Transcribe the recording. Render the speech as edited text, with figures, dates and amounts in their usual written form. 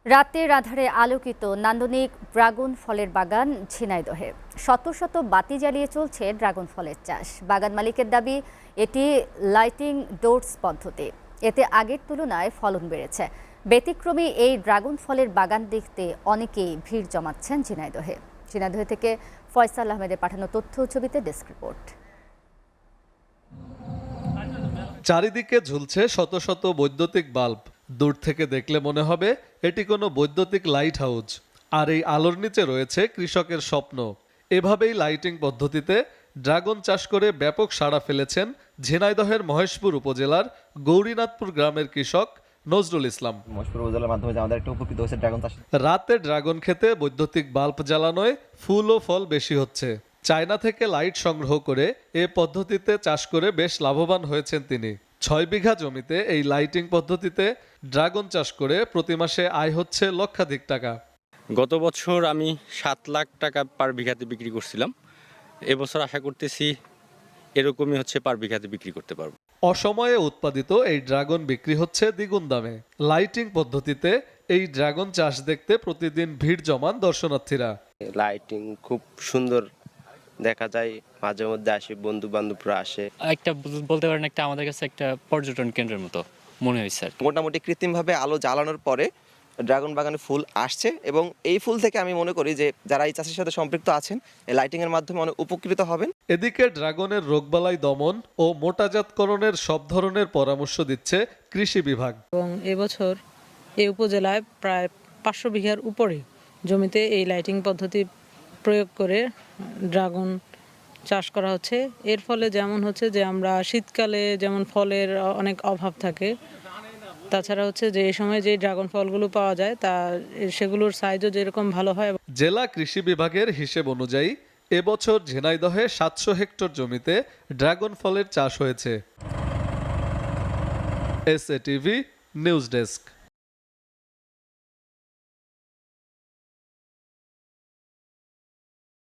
রাতের আঁধারে আলোকিত নান্দনিক ড্রাগন ফলের বাগান ঝিনাইদহে। শত শত বাতি জ্বালিয়ে চলছে ড্রাগন ফলের চাষ। বাগান মালিকের দাবি, এটি লাইটিং ডোরস পদ্ধতি। এতে আগের তুলনায় ফলন বেড়েছে। ব্যতিক্রমী এই ড্রাগন ফলের বাগান দেখতে অনেকেই ভিড় জমাচ্ছেন ঝিনাইদহে। ঝিনাইদহ থেকে ফয়সাল আহমেদের পাঠানো তথ্য ও ছবিতে ডেস্ক রিপোর্ট। চারিদিকে ঝুলছে শত শত বৈদ্যুতিক বাল্ব। দূর থেকে দেখলে মনে হবে এটি কোনো বৈদ্যুতিক লাইট হাউস। আর এই আলোর নিচে রয়েছে কৃষকের স্বপ্ন। এভাবেই লাইটিং পদ্ধতিতে ড্রাগন চাষ করে ব্যাপক সাড়া ফেলেছেন ঝিনাইদহের মহেশপুর উপজেলার গৌরীনাথপুর গ্রামের কৃষক নজরুল ইসলাম। মহেশপুর উপজেলার মাধ্যমে আমাদের একটা উপকৃত হচ্ছে ড্রাগন চাষ। রাতে ড্রাগন খেতে বৈদ্যুতিক বাল্ব জ্বালানোয় ফুল ও ফল বেশি হচ্ছে। চায়না থেকে লাইট সংগ্রহ করে এ পদ্ধতিতে চাষ করে বেশ লাভবান হয়েছেন তিনি। 6 বিঘা জমিতে এই লাইটিং পদ্ধতিতে ড্রাগন চাষ করে প্রতি মাসে আয় হচ্ছে লক্ষাধিক টাকা। গত বছর আমি 7 লাখ টাকা পার বিঘাতে বিক্রি করছিলাম। এবছর আশা করতেছি এরকমই পার বিঘাতে বিক্রি করতে পারবো। অসময়ে উৎপাদিত এই ড্রাগন বিক্রি হচ্ছে দ্বিগুণ দামে। লাইটিং পদ্ধতিতে এই ড্রাগন চাষ দেখতে প্রতিদিন ভিড় জমান দর্শনার্থীরা। লাইটিং খুব সুন্দর দেখা যায়, মাঝে মধ্যে আসে, বন্ধু বান্ধবরা আসে। একটা বলতে পারেন একটা আমাদের কাছে একটা পর্যটন কেন্দ্রের মতো মনে হয়েছে। মোটামুটি কৃত্রিমভাবে আলো জ্বালানোর পরে ড্রাগন বাগানে ফুল আসছে এবং এই ফুল থেকে আমি মনে করি যে যারা এই চাষের সাথে সম্পৃক্ত আছেন এই লাইটিং এর মাধ্যমে অনেক উপকৃত হবেন। এদিকে ড্রাগনের রোগবালাই দমন ও মোটাজাতকরণের সব ধরনের পরামর্শ দিচ্ছে কৃষি বিভাগ। এবং এবছর এই উপজেলায় প্রায় 500 বিঘার উপরে জমিতে এই লাইটিং পদ্ধতি প্রয়োগ করে ড্রাগন চাষ করা হচ্ছে। এর ফলে যেমন হচ্ছে যে আমরা শীতকালে যেমন ফলের অনেক অভাব থাকে, তাছাড়া যে এই সময় যে ড্রাগন ফলগুলো পাওয়া যায় তা সেগুলোর সাইজও যেরকম ভালো হয়। জেলা কৃষি বিভাগের হিসেব অনুযায়ী এবছর ঝিনাইদহে 700 হেক্টর জমিতে ড্রাগন ফলের চাষ হয়েছে। SATV news desk.